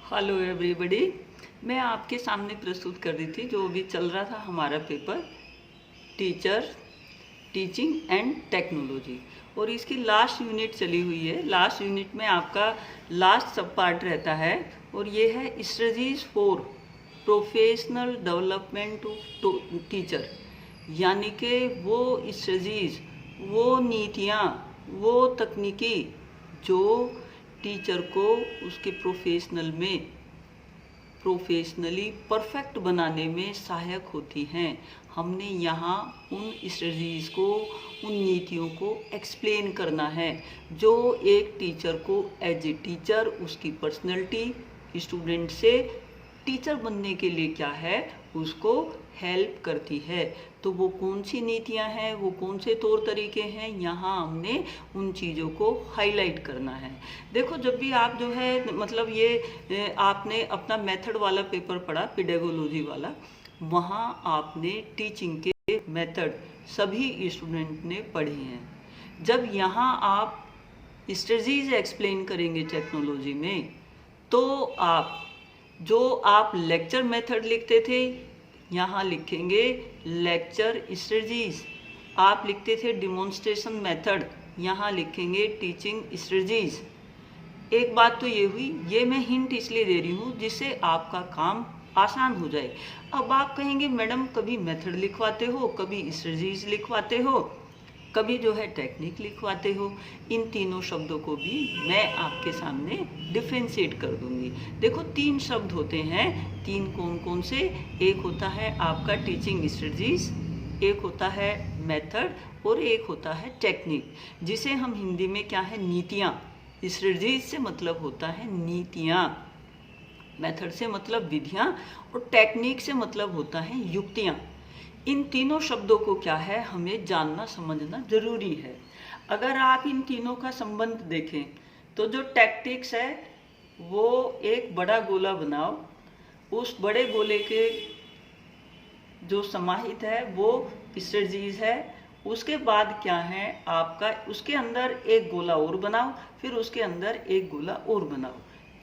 Hello everybody. मैं आपके सामने प्रस्तुत कर रही थी जो अभी चल रहा था हमारा पेपर टीचिंग एंड टेक्नोलॉजी, और इसकी लास्ट यूनिट चली हुई है। लास्ट यूनिट में आपका लास्ट सब पार्ट रहता है और ये है strategies for professional development of teacher, यानी कि वो स्ट्रेटजीज, वो नीतियाँ, वो तकनीकी जो टीचर को उसके प्रोफेशनली परफेक्ट बनाने में सहायक होती हैं। हमने यहाँ उन स्ट्रेटजीज़ को, उन नीतियों को एक्सप्लेन करना है जो एक टीचर को एज ए टीचर उसकी पर्सनैलिटी, स्टूडेंट से टीचर बनने के लिए क्या है उसको हेल्प करती है। तो वो कौन सी नीतियाँ हैं, वो कौन से तौर तरीके हैं, यहाँ हमने उन चीज़ों को हाईलाइट करना है। देखो, जब भी आप जो है मतलब ये आपने अपना मेथड वाला पेपर पढ़ा, पेडागोलॉजी वाला, वहाँ आपने टीचिंग के मेथड सभी स्टूडेंट ने पढ़े हैं। जब यहाँ आप स्ट्रेटजीज एक्सप्लेन करेंगे टेक्नोलॉजी में, तो आप लेक्चर मेथड लिखते थे, यहाँ लिखेंगे लेक्चर स्ट्रेटजीज। आप लिखते थे डिमॉन्स्ट्रेशन मेथड, यहाँ लिखेंगे टीचिंग स्ट्रेटजीज। एक बात तो ये हुई, ये मैं हिंट इसलिए दे रही हूँ जिससे आपका काम आसान हो जाए। अब आप कहेंगे मैडम कभी मेथड लिखवाते हो, कभी स्ट्रेटजीज लिखवाते हो, कभी जो है टेक्निक लिखवाते हो। इन तीनों शब्दों को भी मैं आपके सामने डिफ्रेंशिएट कर दूंगी। देखो, 3 शब्द होते हैं। 3 कौन कौन से? एक होता है आपका टीचिंग स्ट्रेटजीज, एक होता है मेथड, और एक होता है टेक्निक, जिसे हम हिंदी में क्या है, नीतियाँ। स्ट्रेटजीज से मतलब होता है नीतियाँ, मेथड से मतलब विधियाँ, और टेक्निक से मतलब होता है युक्तियाँ। इन तीनों शब्दों को क्या है, हमें जानना समझना जरूरी है। अगर आप इन तीनों का संबंध देखें तो जो टैक्टिक्स है वो एक बड़ा गोला बनाओ, उस बड़े गोले के जो समाहित है वो स्ट्रेटजीज है। उसके बाद क्या है आपका, उसके अंदर एक गोला और बनाओ, फिर उसके अंदर एक गोला और बनाओ,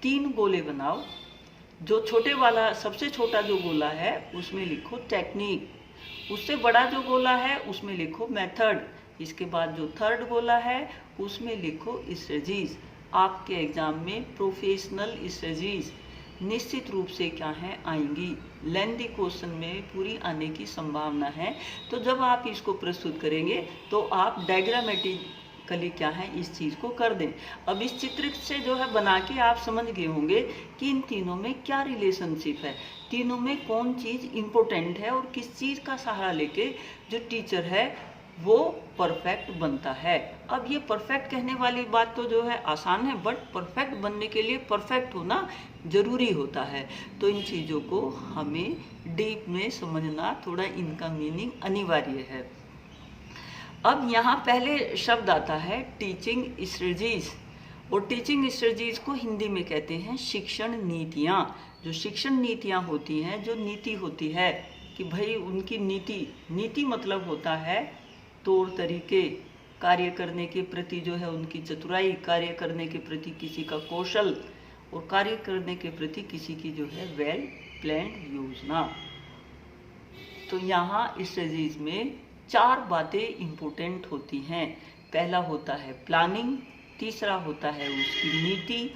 3 गोले बनाओ। जो छोटे वाला, सबसे छोटा जो गोला है उसमें लिखो टेक्निक, उससे बड़ा जो गोला है उसमें लिखो मेथड, इसके बाद जो थर्ड गोला है उसमें लिखो स्ट्रेटजीज। आपके एग्जाम में प्रोफेशनल स्ट्रेटजीज निश्चित रूप से क्या है आएंगी, लेंथी क्वेश्चन में पूरी आने की संभावना है। तो जब आप इसको प्रस्तुत करेंगे तो आप डायग्रामेटिकली क्या है इस चीज़ को कर दें। अब इस चित्र से जो है बना के आप समझ गए होंगे कि इन तीनों में क्या रिलेशनशिप है, तीनों में कौन चीज़ इम्पोर्टेंट है, और किस चीज़ का सहारा लेके जो टीचर है वो परफेक्ट बनता है। अब ये परफेक्ट कहने वाली बात तो जो है आसान है, बट परफेक्ट बनने के लिए परफेक्ट होना जरूरी होता है। तो इन चीज़ों को हमें डीप में समझना, थोड़ा इनका मीनिंग अनिवार्य है। अब यहाँ पहले शब्द आता है टीचिंग स्ट्रेटजीज, और टीचिंग स्ट्रेटजीज को हिंदी में कहते हैं शिक्षण नीतियाँ। जो शिक्षण नीतियाँ होती हैं, जो नीति होती है कि भाई उनकी नीति मतलब होता है तौर तरीके, कार्य करने के प्रति जो है उनकी चतुराई, कार्य करने के प्रति किसी का कौशल, और कार्य करने के प्रति किसी की जो है वेल प्लान्ड योजना। तो यहाँ स्ट्रेटजीज में 4 बातें इंपॉर्टेंट होती हैं। पहला होता है प्लानिंग, तीसरा होता है उसकी नीति,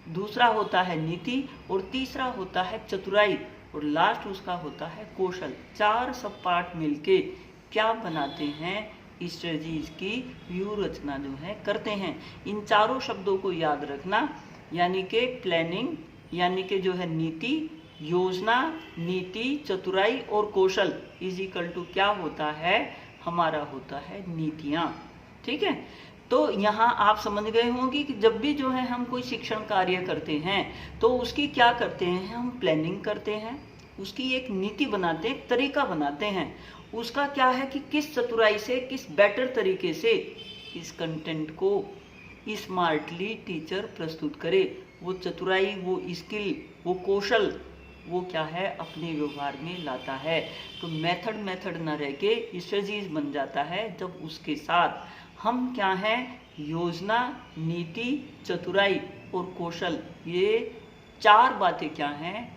दूसरा होता है नीति, और तीसरा होता है चतुराई, और लास्ट उसका होता है कौशल। 4 सब पार्ट मिलके क्या बनाते हैं, स्ट्रेटजीज की व्यू रचना जो है करते हैं। इन चारों शब्दों को याद रखना, यानी कि प्लानिंग, यानी कि जो है नीति, योजना, नीति, चतुराई और कौशल इज इक्वल टू क्या होता है, हमारा होता है नीतियाँ। ठीक है, तो यहाँ आप समझ गए होंगे कि जब भी जो है हम कोई शिक्षण कार्य करते हैं तो उसकी क्या करते हैं, हम प्लानिंग करते हैं, उसकी एक नीति बनाते हैं, एक तरीका बनाते हैं। उसका क्या है कि किस चतुराई से, किस बेटर तरीके से इस कंटेंट को स्मार्टली टीचर प्रस्तुत करे। वो चतुराई, वो स्किल, वो कौशल, वो क्या है अपने व्यवहार में लाता है। तो मेथड न रह के स्ट्रेटजीज बन जाता है जब उसके साथ हम क्या हैं, योजना, नीति, चतुराई और कौशल, ये 4 बातें क्या हैं,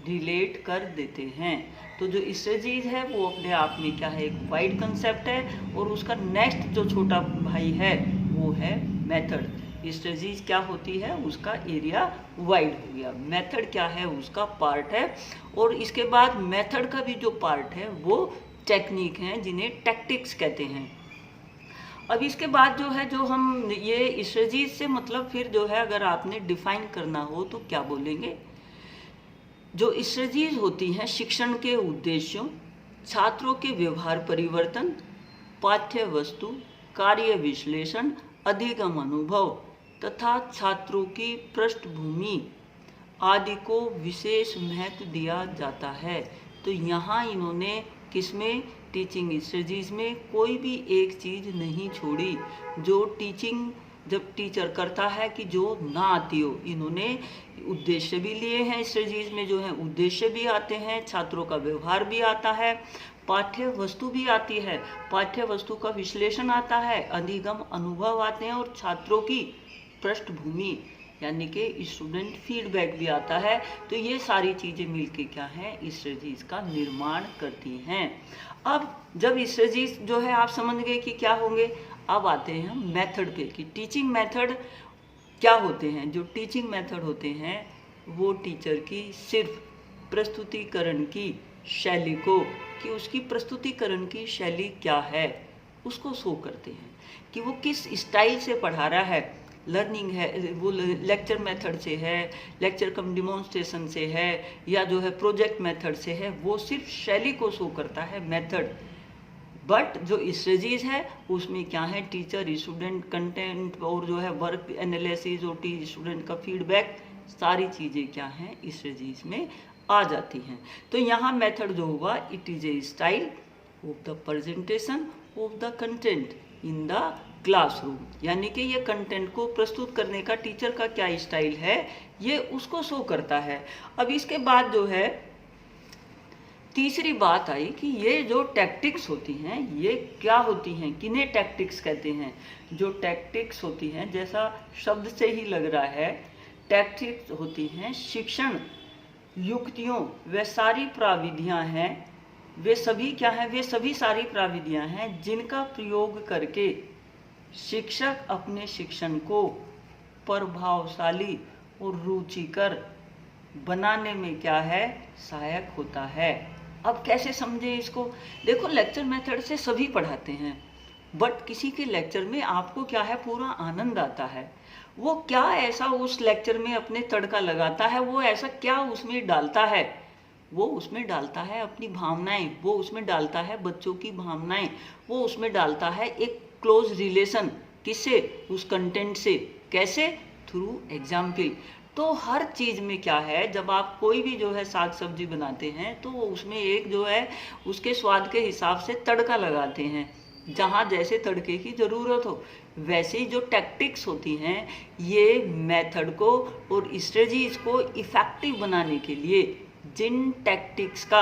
रिलेट कर देते हैं। तो जो स्ट्रेटजीज है वो अपने आप में क्या है, एक वाइड कंसेप्ट है, और उसका नेक्स्ट जो छोटा भाई है वो है मेथड। स्ट्रेटजीज क्या होती है, उसका एरिया वाइड हो गया, मेथड क्या है, उसका पार्ट है, और इसके बाद मेथड का भी जो पार्ट है वो टेक्निक हैं, जिन्हें टैक्टिक्स कहते हैं। अब इसके बाद जो है, जो हम ये स्ट्रेटजीज से मतलब फिर जो है अगर आपने डिफाइन करना हो तो क्या बोलेंगे। जो स्ट्रेटजीज होती हैं शिक्षण के उद्देश्यों, छात्रों के व्यवहार परिवर्तन, पाठ्य वस्तु, कार्य विश्लेषण, अधिगम अनुभव तथा छात्रों की पृष्ठभूमि आदि को विशेष महत्व दिया जाता है। तो यहाँ इन्होंने किसमें, टीचिंग स्ट्रेटजीज में कोई भी एक चीज़ नहीं छोड़ी जो टीचिंग जब टीचर करता है कि जो ना आती हो। इन्होंने उद्देश्य भी लिए हैं, स्ट्रेटजीज में जो है उद्देश्य भी आते हैं, छात्रों का व्यवहार भी आता है, पाठ्य वस्तु भी आती है, पाठ्य वस्तु का विश्लेषण आता है, अधिगम अनुभव आते हैं, और छात्रों की पृष्ठभूमि यानी कि स्टूडेंट फीडबैक भी आता है। तो ये सारी चीज़ें मिलके क्या है, स्ट्रेटजीज का निर्माण करती हैं। अब जब स्ट्रेटजीज जो है आप समझ गए कि क्या होंगे, अब आते हैं हम मेथड पे कि टीचिंग मेथड क्या होते हैं। जो टीचिंग मेथड होते हैं वो टीचर की सिर्फ प्रस्तुतिकरण की शैली को, कि उसकी प्रस्तुतिकरण की शैली क्या है उसको शो करते हैं, कि वो किस स्टाइल से पढ़ा रहा है। लर्निंग है वो लेक्चर मेथड से है, लेक्चर कम डिमॉन्स्ट्रेशन से है, या जो है प्रोजेक्ट मेथड से है, वो सिर्फ शैली को शो करता है मेथड। बट जो स्ट्रेटजीज है उसमें क्या है, टीचर स्टूडेंट कंटेंट और जो है वर्क एनालिसिस और स्टूडेंट का फीडबैक, सारी चीज़ें क्या हैं स्ट्रेटजीज में आ जाती हैं। तो यहाँ मेथड जो हुआ, it is a style of the presentation of the content in the classroom, यानी कि ये कंटेंट को प्रस्तुत करने का टीचर का क्या स्टाइल है ये उसको शो करता है। अब इसके बाद जो है तीसरी बात आई कि ये जो टैक्टिक्स होती हैं ये क्या होती हैं, किन्हें टैक्टिक्स कहते हैं। जो टैक्टिक्स होती हैं, जैसा शब्द से ही लग रहा है, टैक्टिक्स होती हैं शिक्षण युक्तियों वे सारी प्रविधियां हैं, वे सभी क्या हैं, वे सभी सारी प्रविधियां हैं जिनका प्रयोग करके शिक्षक अपने शिक्षण को प्रभावशाली और रुचिकर बनाने में क्या है, सहायक होता है। अब कैसे समझे इसको, देखो लेक्चर मेथड से सभी पढ़ाते हैं, बट किसी के लेक्चर में आपको क्या है, पूरा आनंद आता है। वो क्या ऐसा उस लेक्चर में अपने तड़का लगाता है, वो ऐसा क्या उसमें डालता है, वो उसमें डालता है अपनी भावनाएं, वो उसमें डालता है बच्चों की भावनाएं, वो उसमें डालता है एक क्लोज रिलेशन, किससे, उस कंटेंट से, कैसे, थ्रू एग्जाम्पल। तो हर चीज़ में क्या है, जब आप कोई भी जो है साग सब्जी बनाते हैं तो उसमें एक जो है उसके स्वाद के हिसाब से तड़का लगाते हैं, जहाँ जैसे तड़के की ज़रूरत हो। वैसे ही जो टैक्टिक्स होती हैं ये मेथड को और स्ट्रेटजीज को इफ़ेक्टिव बनाने के लिए जिन टैक्टिक्स का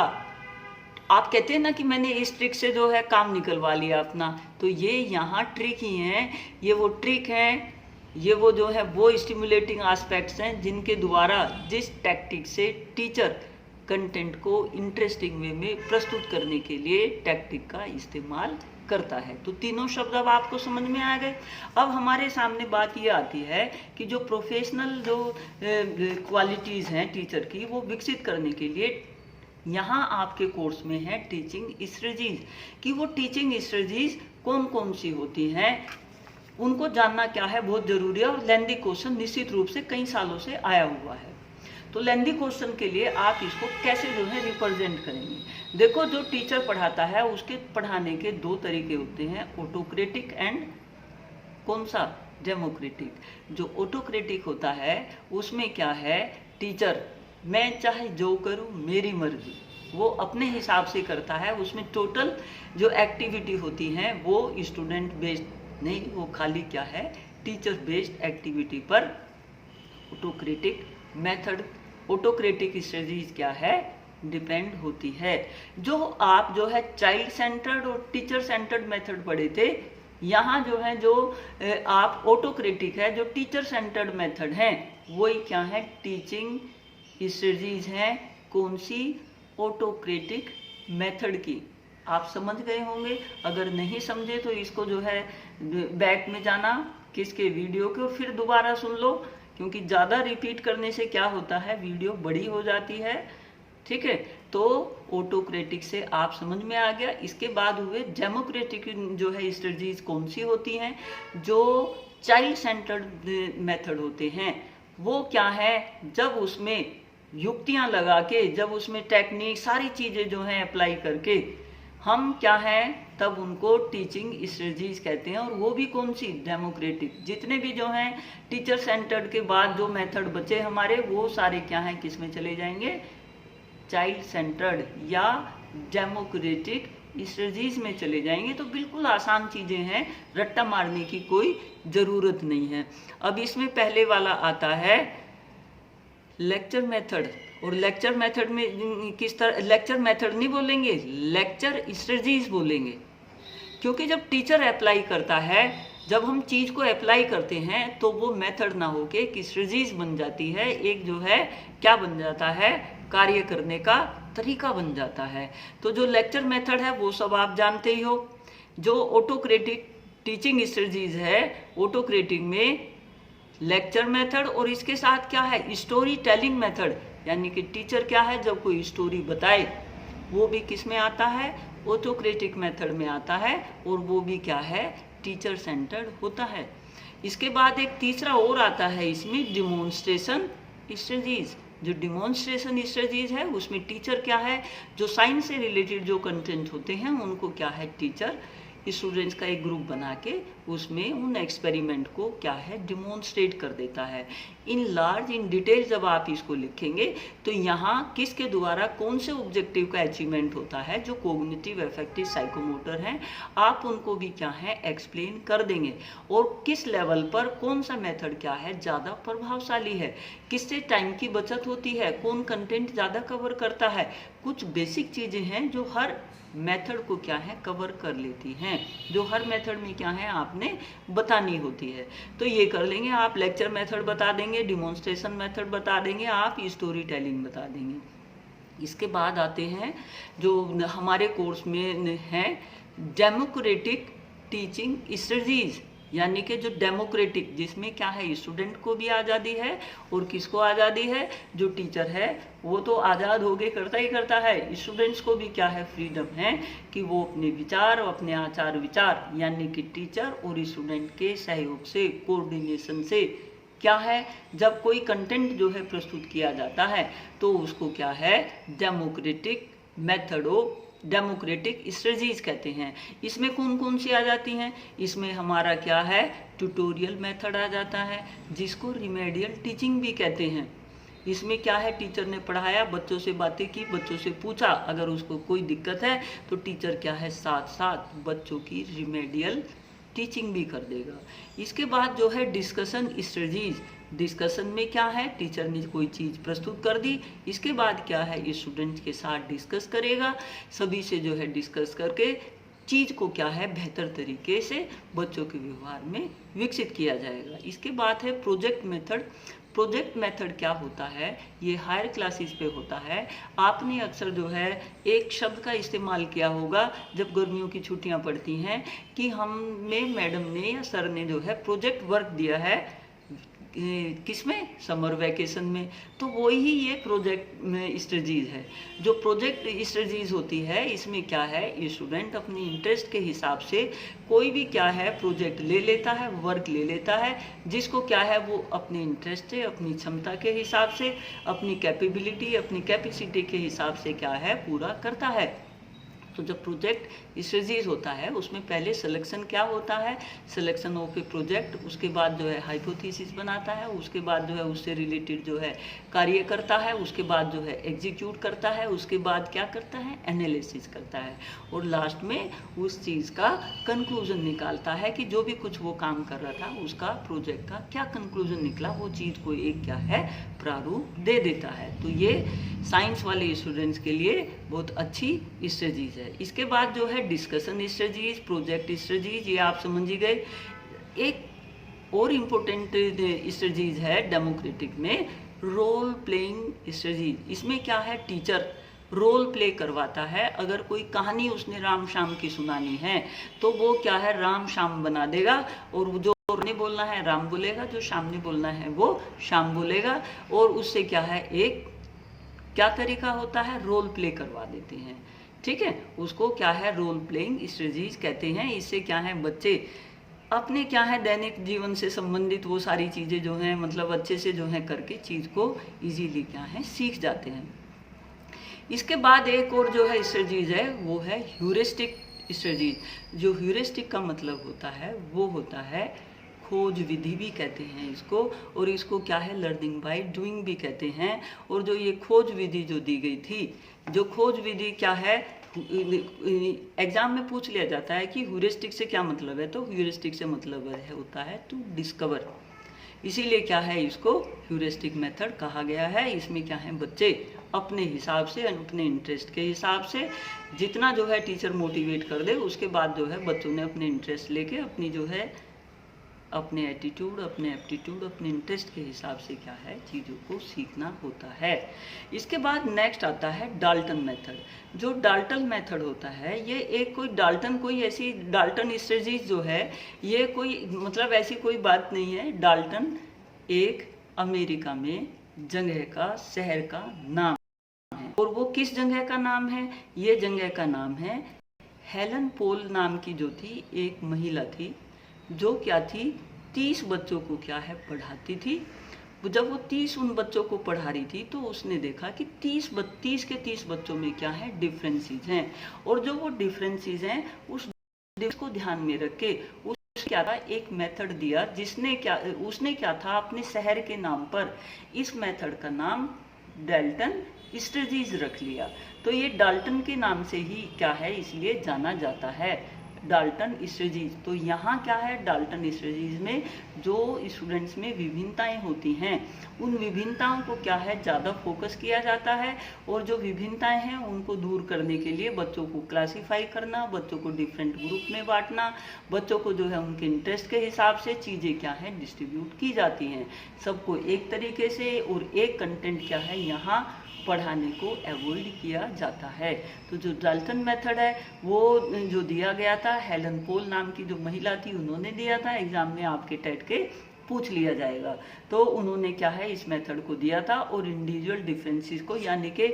आप कहते हैं ना कि मैंने इस ट्रिक से जो है काम निकलवा लिया अपना, तो ये यहाँ ट्रिक ही हैं, ये वो ट्रिक हैं, ये वो जो है वो स्टिमुलेटिंग एस्पेक्ट्स हैं जिनके द्वारा जिस टैक्टिक से टीचर कंटेंट को इंटरेस्टिंग वे में प्रस्तुत करने के लिए टैक्टिक का इस्तेमाल करता है। तो तीनों शब्द अब आपको समझ में आ गए। अब हमारे सामने बात ये आती है कि जो प्रोफेशनल जो क्वालिटीज़ हैं टीचर की वो विकसित करने के लिए यहाँ आपके कोर्स में है टीचिंग स्ट्रेटजीज, कि वो टीचिंग स्ट्रेटजीज कौन कौन सी होती हैं उनको जानना क्या है बहुत जरूरी है। और लेंदी क्वेश्चन निश्चित रूप से कई सालों से आया हुआ है, तो लेंदी क्वेश्चन के लिए आप इसको कैसे जो है रिप्रेजेंट करेंगे। देखो जो टीचर पढ़ाता है उसके पढ़ाने के दो तरीके होते हैं, ऑटोक्रेटिक एंड कौन सा, डेमोक्रेटिक। जो ऑटोक्रेटिक होता है उसमें क्या है, टीचर मैं चाहे जो करूं मेरी मर्जी, वो अपने हिसाब से करता है, उसमें टोटल जो एक्टिविटी होती हैं वो स्टूडेंट बेस्ड नहीं, वो खाली क्या है टीचर बेस्ड एक्टिविटी पर ऑटोक्रेटिक मेथड, ऑटोक्रेटिक स्ट्रेटजीज क्या है डिपेंड होती है। जो आप जो है चाइल्ड सेंटर्ड और टीचर सेंटर्ड मेथड पढ़े थे, यहाँ जो है जो आप ऑटोक्रेटिक है, जो टीचर सेंटर्ड मेथड है वही क्या है टीचिंग स्ट्रेटजीज हैं कौन सी, ऑटोक्रेटिक मेथड की। आप समझ गए होंगे, अगर नहीं समझे तो इसको जो है बैक में जाना किसके, वीडियो के, और फिर दोबारा सुन लो, क्योंकि ज़्यादा रिपीट करने से क्या होता है, वीडियो बड़ी हो जाती है। ठीक है, तो ऑटोक्रेटिक से आप समझ में आ गया। इसके बाद हुए डेमोक्रेटिक जो है स्ट्रेटजीज कौन सी होती हैं, जो चाइल्ड सेंटर्ड मेथड होते हैं। वो क्या है, जब उसमें युक्तियां लगा के, जब उसमें टेक्निक सारी चीज़ें जो हैं अप्लाई करके हम क्या है, तब उनको टीचिंग स्ट्रेटजीज कहते हैं। और वो भी कौन सी, डेमोक्रेटिक। जितने भी जो हैं टीचर सेंटर्ड के बाद जो मेथड बचे हमारे, वो सारे क्या हैं, किस में चले जाएंगे, चाइल्ड सेंटर्ड या डेमोक्रेटिक स्ट्रेटजीज में चले जाएंगे। तो बिल्कुल आसान चीजें हैं, रट्टा मारने की कोई जरूरत नहीं है। अब इसमें पहले वाला आता है लेक्चर मेथड। और लेक्चर मेथड में किस तरह, लेक्चर मेथड नहीं बोलेंगे, लेक्चर स्ट्रेटजीज बोलेंगे, क्योंकि जब टीचर अप्लाई करता है, जब हम चीज को अप्लाई करते हैं तो वो मेथड ना होके एक स्ट्रेटजीज बन जाती है, एक जो है क्या बन जाता है, कार्य करने का तरीका बन जाता है। तो जो लेक्चर मेथड है वो सब आप जानते ही हो। जो ऑटोक्रेटिक टीचिंग स्ट्रेटजीज है, ऑटोक्रेटिक में लेक्चर मेथड और इसके साथ क्या है, स्टोरी टेलिंग मेथड, यानी कि टीचर क्या है, जब कोई स्टोरी बताए, वो भी किस में आता है, ऑटोक्रेटिक मेथड में आता है, और वो भी क्या है, टीचर सेंटर्ड होता है। इसके बाद एक तीसरा और आता है इसमें, डिमॉन्स्ट्रेशन स्ट्रेटजीज। जो डिमॉन्स्ट्रेशन स्ट्रेटजीज है उसमें टीचर क्या है, जो साइंस से रिलेटेड जो कंटेंट होते हैं उनको क्या है, टीचर स्टूडेंट्स का एक ग्रुप बना के उसमें उन एक्सपेरिमेंट को क्या है, डिमॉन्स्ट्रेट कर देता है। इन लार्ज इन डिटेल जब आप इसको लिखेंगे तो यहाँ किसके द्वारा कौन से ऑब्जेक्टिव का अचीवमेंट होता है, जो कॉग्निटिव, अफेक्टिव, साइकोमोटर हैं, आप उनको भी क्या है, एक्सप्लेन कर देंगे। और किस लेवल पर कौन सा मेथड क्या है ज़्यादा प्रभावशाली है, किससे टाइम की बचत होती है, कौन कंटेंट ज़्यादा कवर करता है। कुछ बेसिक चीज़ें हैं जो हर मेथड को क्या है, कवर कर लेती हैं, जो हर मेथड में क्या है आपने बतानी होती है। तो ये कर लेंगे आप, लेक्चर मेथड बता देंगे, डिमॉन्स्ट्रेशन मेथड बता देंगे, आप स्टोरी टेलिंग बता देंगे। इसके बाद आते हैं जो हमारे कोर्स में है डेमोक्रेटिक टीचिंग स्ट्रेटजीज, यानी कि जो डेमोक्रेटिक, जिसमें क्या है, स्टूडेंट को भी आज़ादी है और किसको आज़ादी है, जो टीचर है वो तो आज़ाद होके करता ही करता है, स्टूडेंट्स को भी क्या है, फ्रीडम है कि वो अपने विचार और अपने आचार विचार, यानी कि टीचर और स्टूडेंट के सहयोग से, कोऑर्डिनेशन से क्या है, जब कोई कंटेंट जो है प्रस्तुत किया जाता है तो उसको क्या है, democratic method of democratic strategies कहते हैं। इसमें कौन कौन सी आ जाती हैं, इसमें हमारा क्या है, ट्यूटोरियल मेथड आ जाता है, जिसको रिमेडियल टीचिंग भी कहते हैं। इसमें क्या है, टीचर ने पढ़ाया, बच्चों से बातें की, बच्चों से पूछा, अगर उसको कोई दिक्कत है तो टीचर क्या है, साथ साथ बच्चों की रिमेडियल टीचिंग भी कर देगा। इसके बाद जो है डिस्कशन स्ट्रेटजीज, डिस्कशन में क्या है, टीचर ने कोई चीज़ प्रस्तुत कर दी, इसके बाद क्या है, स्टूडेंट्स के साथ डिस्कस करेगा, सभी से जो है डिस्कस करके चीज़ को क्या है, बेहतर तरीके से बच्चों के व्यवहार में विकसित किया जाएगा। इसके बाद है प्रोजेक्ट मेथड। प्रोजेक्ट मेथड क्या होता है, ये हायर क्लासेस पे होता है। आपने अक्सर जो है एक शब्द का इस्तेमाल किया होगा जब गर्मियों की छुट्टियां पड़ती हैं, कि हमें मैडम ने या सर ने जो है प्रोजेक्ट वर्क दिया है, किसमें, समर वैकेशन में, तो वही ये प्रोजेक्ट स्ट्रेटजीज है। जो प्रोजेक्ट स्ट्रेटजीज होती है, इसमें क्या है, स्टूडेंट अपनी इंटरेस्ट के हिसाब से कोई भी क्या है प्रोजेक्ट ले लेता है, वर्क ले लेता है, जिसको क्या है वो अपने इंटरेस्ट से, अपनी क्षमता के हिसाब से, अपनी कैपेबिलिटी, अपनी कैपेसिटी के हिसाब से क्या है पूरा करता है। तो जब प्रोजेक्ट स्ट्रेटजीज होता है उसमें पहले सिलेक्शन क्या होता है, सिलेक्शन ऑफ ए प्रोजेक्ट, उसके बाद जो है हाइपोथेसिस बनाता है, उसके बाद जो है उससे रिलेटेड जो है कार्य करता है, उसके बाद जो है एग्जीक्यूट करता है, उसके बाद क्या करता है, एनालिसिस करता है, और लास्ट में उस चीज़ का कंक्लूजन निकालता है कि जो भी कुछ वो काम कर रहा था उसका प्रोजेक्ट का क्या कंक्लूजन निकला, वो चीज़ को एक क्या है प्रारूप दे देता है। तो ये साइंस वाले स्टूडेंट्स के लिए बहुत अच्छी स्ट्रेटजीज है। इसके बाद जो है डिस्कशन स्ट्रेटजीज, प्रोजेक्ट स्ट्रेटजीज, ये आप समझ ही गए। एक और इम्पोर्टेंट स्ट्रेटजीज है डेमोक्रेटिक में, रोल प्लेइंग स्ट्रेटजीज। इसमें क्या है, टीचर रोल प्ले करवाता है। अगर कोई कहानी उसने राम श्याम की सुनानी है तो वो क्या है, राम श्याम बना देगा, और जो ने बोलना है राम बोलेगा, जो श्याम ने बोलना है वो श्याम बोलेगा, और उससे क्या है, एक क्या तरीका होता है, रोल प्ले करवा देते हैं। ठीक है, उसको क्या है, रोल प्लेइंग स्ट्रेटजीज कहते हैं। इससे क्या है, बच्चे अपने क्या है दैनिक जीवन से संबंधित वो सारी चीज़ें जो हैं मतलब अच्छे से जो है करके चीज़ को इजीली क्या है सीख जाते हैं। इसके बाद एक और जो है स्ट्रेटजीज है वो है ह्यूरिस्टिक स्ट्रेटजीज। जो ह्यूरिस्टिक का मतलब होता है वो होता है खोज विधि भी कहते हैं इसको, और इसको क्या है लर्निंग बाय डूइंग भी कहते हैं। और जो ये खोज विधि जो दी गई थी, जो खोज विधि क्या है, एग्जाम में पूछ लिया जाता है कि ह्यूरिस्टिक से क्या मतलब है, तो ह्यूरिस्टिक से मतलब है होता है टू डिस्कवर। इसीलिए क्या है, इसको ह्यूरिस्टिक मेथड कहा गया है। इसमें क्या है, बच्चे अपने हिसाब से, अपने इंटरेस्ट के हिसाब से जितना जो है टीचर मोटिवेट कर दे, उसके बाद जो है बच्चों ने अपने इंटरेस्ट लेके अपनी जो है अपने एटीट्यूड, अपने एप्टीट्यूड, अपने इंटरेस्ट के हिसाब से क्या है चीज़ों को सीखना होता है। इसके बाद नेक्स्ट आता है डाल्टन मेथड। जो डाल्टन मेथड होता है ये एक कोई डाल्टन, कोई ऐसी डाल्टन स्ट्रेटजीज जो है ये कोई मतलब ऐसी कोई बात नहीं है। डाल्टन एक अमेरिका में जगह का, शहर का नाम है, और वो किस जगह का नाम है, ये जगह का नाम है हेलन पोल नाम की जो थी एक महिला थी, जो क्या थी 30 बच्चों को क्या है पढ़ाती थी। जब वो 30 उन बच्चों को पढ़ा रही थी तो उसने देखा कि 30 के 30 बच्चों में क्या है डिफरेंसेस हैं, और जो वो डिफरेंसेस हैं उस को ध्यान में रख के उस क्या था एक मेथड दिया, उसने क्या था अपने शहर के नाम पर इस मेथड का नाम डाल्टन स्ट्रेटजीज रख लिया। तो ये डाल्टन के नाम से ही क्या है इसलिए जाना जाता है, डाल्टन स्ट्रेटजीज। तो यहाँ क्या है, डाल्टन स्ट्रेटजीज में जो स्टूडेंट्स में विभिन्नताएं होती हैं उन विभिन्नताओं को क्या है ज़्यादा फोकस किया जाता है, और जो विभिन्नताएं हैं उनको दूर करने के लिए बच्चों को क्लासीफाई करना, बच्चों को डिफरेंट ग्रुप में बांटना, बच्चों को जो है उनके इंटरेस्ट के हिसाब से चीज़ें क्या है डिस्ट्रीब्यूट की जाती हैं। सबको एक तरीके से और एक कंटेंट क्या है यहाँ पढ़ाने को अवॉइड किया जाता है। तो जो डाल्टन मेथड है वो जो दिया गया था हेलन पोल नाम की जो महिला थी उन्होंने दिया था, एग्जाम में आपके टेट के पूछ लिया जाएगा। तो उन्होंने क्या है इस मेथड को दिया था, और इंडिविजुअल डिफरेंसेस को यानी कि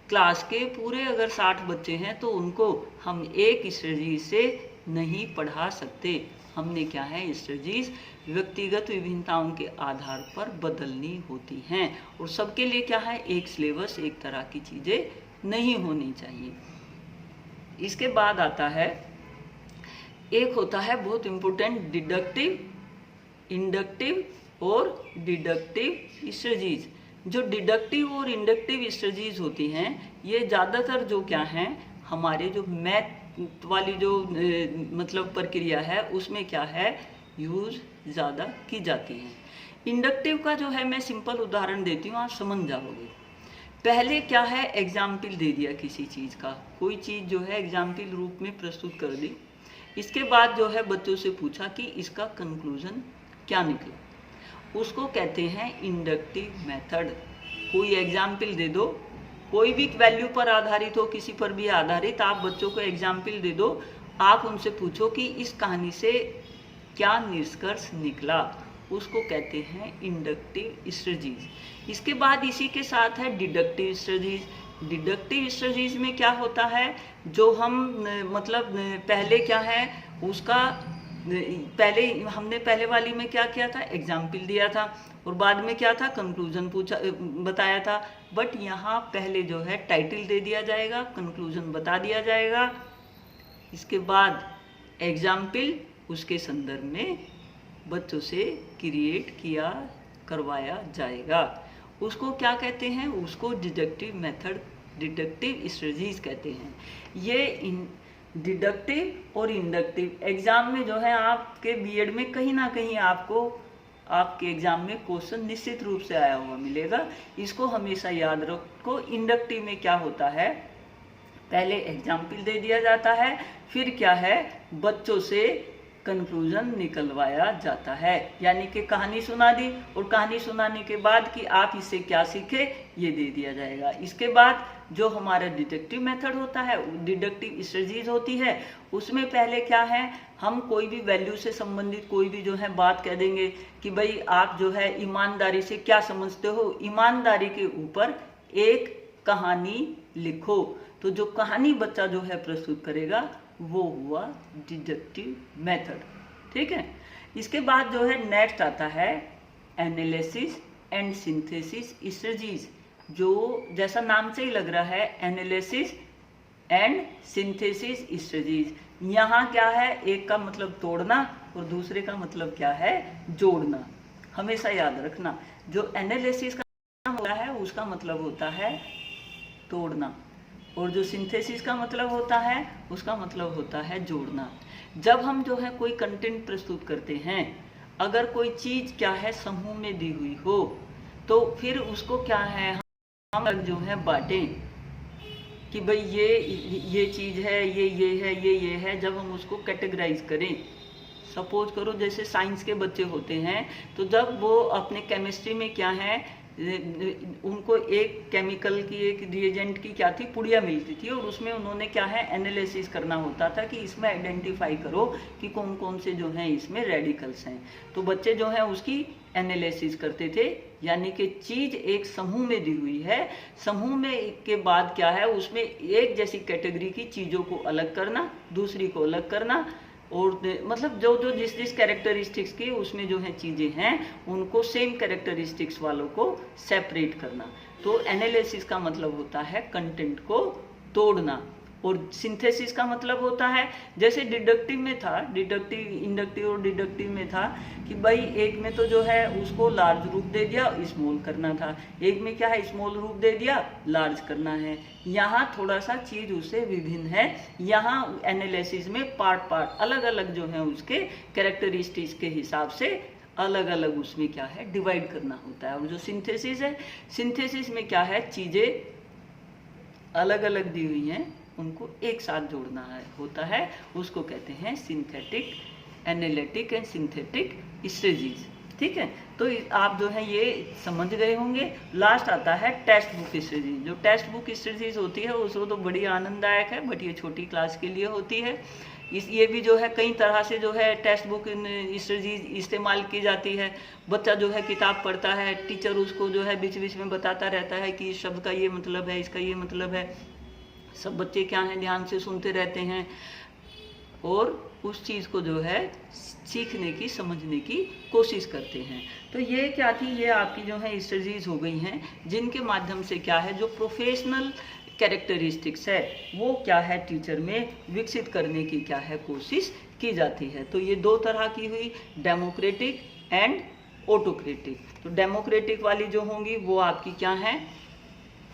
क्लास के पूरे अगर 60 बच्चे हैं तो उनको हम एक स्ट्रेटजी से नहीं पढ़ा सकते। हमने क्या है स्ट्रेटजीज व्यक्तिगत विभिन्नताओं के आधार पर बदलनी होती हैं, और सबके लिए क्या है एक सिलेबस, एक तरह की चीज़ें नहीं होनी चाहिए। इसके बाद आता है एक होता है बहुत इम्पोर्टेंट डिडक्टिव, इंडक्टिव और डिडक्टिव स्ट्रेटजीज। जो डिडक्टिव और इंडक्टिव स्ट्रेटजीज होती हैं ये ज़्यादातर जो क्या हैं हमारे जो मैथ वाली जो मतलब प्रक्रिया है उसमें क्या है यूज ज़्यादा की जाती है। इंडक्टिव का जो है मैं सिंपल उदाहरण देती हूँ, आप समझ जाओगे। पहले क्या है एग्जाम्पल दे दिया किसी चीज़ का, कोई चीज़ जो है एग्जाम्पल रूप में प्रस्तुत कर दी, इसके बाद जो है बच्चों से पूछा कि इसका कंक्लूजन क्या निकला, उसको कहते हैं इंडक्टिव मेथड। कोई एग्जाम्पल दे दो, कोई भी वैल्यू पर आधारित हो, किसी पर भी आधारित, आप बच्चों को एग्जाम्पल दे दो, आप उनसे पूछो कि इस कहानी से क्या निष्कर्ष निकला, उसको कहते हैं इंडक्टिव स्ट्रेटजीज। इसके बाद इसी के साथ है डिडक्टिव स्ट्रेटजीज। डिडक्टिव स्ट्रेटजीज में क्या होता है, जो हम मतलब पहले क्या है उसका पहले हमने पहले वाली में क्या किया था एग्जाम्पल दिया था, और बाद में क्या था कंक्लूजन पूछा बताया था। बट यहाँ पहले जो है टाइटल दे दिया जाएगा, कंक्लूजन बता दिया जाएगा, इसके बाद एग्जाम्पल उसके संदर्भ में बच्चों से क्रिएट किया करवाया जाएगा। उसको क्या कहते हैं, उसको डिडक्टिव मेथड, डिडक्टिव स्ट्रेटजीज कहते हैं। ये डिडक्टिव और इंडक्टिव एग्जाम में जो है आपके बीएड में कहीं ना कहीं आपको आपके एग्जाम में क्वेश्चन निश्चित रूप से आया हुआ मिलेगा, इसको हमेशा याद रखो। इंडक्टिव में क्या होता है, पहले एग्जाम्पल दे दिया जाता है, फिर क्या है बच्चों से कंक्लूजन निकलवाया जाता है। यानी कि कहानी सुना दी और कहानी सुनाने के बाद कि आप इससे क्या सीखे ये दे दिया जाएगा। इसके बाद जो हमारा डिडक्टिव मेथड होता है, डिडक्टिव स्ट्रेटजीज होती है, उसमें पहले क्या है, हम कोई भी वैल्यू से संबंधित कोई भी जो है बात कह देंगे कि भाई आप जो है ईमानदारी से क्या समझते हो, ईमानदारी के ऊपर एक कहानी लिखो। तो जो कहानी बच्चा जो है प्रस्तुत करेगा वो हुआ डिडक्टिव मेथड। ठीक है। इसके बाद जो है नेक्स्ट आता है एनालिसिस एंड सिंथेसिस स्ट्रेटजीज, जो जैसा नाम से ही लग रहा है एनालिसिस एंड सिंथेसिस स्ट्रेटजीज। यहाँ क्या है, एक का मतलब तोड़ना और दूसरे का मतलब क्या है, जोड़ना। हमेशा याद रखना, जो एनालिसिस का होता है उसका मतलब होता है तोड़ना, और जो सिंथेसिस का मतलब होता है उसका मतलब होता है जोड़ना। जब हम जो है कोई कंटेंट प्रस्तुत करते हैं, अगर कोई चीज क्या है समूह में दी हुई हो, तो फिर उसको क्या है हम जो है बांटें कि भाई ये चीज है, ये है, ये है। जब हम उसको कैटेगराइज करें, सपोज करो जैसे साइंस के बच्चे होते हैं, तो जब वो अपने केमिस्ट्री में क्या है, उनको एक केमिकल की, एक रिएजेंट की क्या थी, पुड़िया मिलती थी, और उसमें उन्होंने क्या है एनालिसिस करना होता था कि इसमें आइडेंटिफाई करो कि कौन कौन से जो हैं इसमें रेडिकल्स हैं। तो बच्चे जो हैं उसकी एनालिसिस करते थे। यानी कि चीज एक समूह में दी हुई है, समूह में के बाद क्या है उसमें एक जैसी कैटेगरी की चीजों को अलग करना, दूसरी को अलग करना, और मतलब जो जो जिस कैरेक्टरिस्टिक्स की उसमें जो है चीजें हैं उनको सेम कैरेक्टरिस्टिक्स वालों को सेपरेट करना। तो एनालिसिस का मतलब होता है कंटेंट को तोड़ना, और सिंथेसिस का मतलब होता है जैसे डिडक्टिव में था, डिडक्टिव, इंडक्टिव और डिडक्टिव में था कि भाई एक में तो जो है उसको लार्ज रूप दे दिया, स्मॉल करना था, एक में क्या है स्मॉल रूप दे दिया, लार्ज करना है। यहाँ थोड़ा सा चीज उससे विभिन्न है। यहाँ एनालिसिस में पार्ट अलग अलग जो है उसके कैरेक्टरिस्टिक्स के हिसाब से अलग अलग उसमें क्या है डिवाइड करना होता है। और जो सिंथेसिस है, सिंथेसिस में क्या है चीजें अलग अलग दी हुई हैं उनको एक साथ जोड़ना होता है, उसको कहते हैं synthetic, analytic and synthetic strategies. ठीक है। तो आप जो है ये समझ गए होंगे। लास्ट आता है टेक्स्ट बुक स्ट्रेटजीज। जो टेक्स्ट बुक स्ट्रेटजीज होती है उसको तो बड़ी आनंददायक है, बट ये छोटी क्लास के लिए होती है। ये भी जो है कई तरह से जो है टेक्स्ट बुक स्ट्रेटजीज इस्तेमाल की जाती है। बच्चा जो है किताब पढ़ता है, टीचर उसको जो है बीच बीच में बताता रहता है कि इस शब्द का ये मतलब है, इसका ये मतलब है। सब बच्चे क्या हैं ध्यान से सुनते रहते हैं और उस चीज़ को जो है सीखने की, समझने की कोशिश करते हैं। तो ये क्या थी, ये आपकी जो है स्ट्रेटजीज हो गई हैं जिनके माध्यम से क्या है जो प्रोफेशनल कैरेक्टरिस्टिक्स है वो क्या है टीचर में विकसित करने की क्या है कोशिश की जाती है। तो ये दो तरह की हुई, डेमोक्रेटिक एंड ऑटोक्रेटिक। तो डेमोक्रेटिक वाली जो होंगी वो आपकी क्या है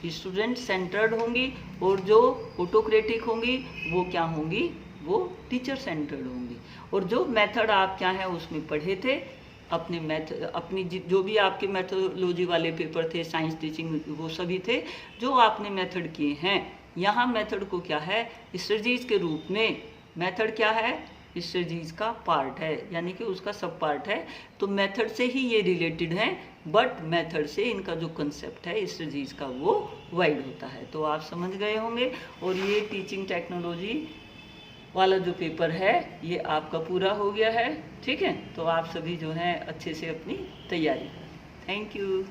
स्टूडेंट सेंटर्ड होंगी, और जो ऑटोक्रेटिक होंगी वो क्या होंगी, वो टीचर सेंटर्ड होंगी। और जो मेथड आप क्या है उसमें पढ़े थे, अपनी जो भी आपके मेथोलॉजी वाले पेपर थे, साइंस टीचिंग, वो सभी थे जो आपने मेथड किए हैं। यहाँ मेथड को क्या है स्ट्रेटजीज के रूप में, मेथड क्या है स्ट्रेटजीज का पार्ट है, यानी कि उसका सब पार्ट है। तो मेथड से ही ये रिलेटेड है, बट मेथड से इनका जो कंसेप्ट है स्ट्रेटजीज का वो वाइड होता है। तो आप समझ गए होंगे। और ये टीचिंग टेक्नोलॉजी वाला जो पेपर है ये आपका पूरा हो गया है। ठीक है। तो आप सभी जो हैं अच्छे से अपनी तैयारी करें। Thank you.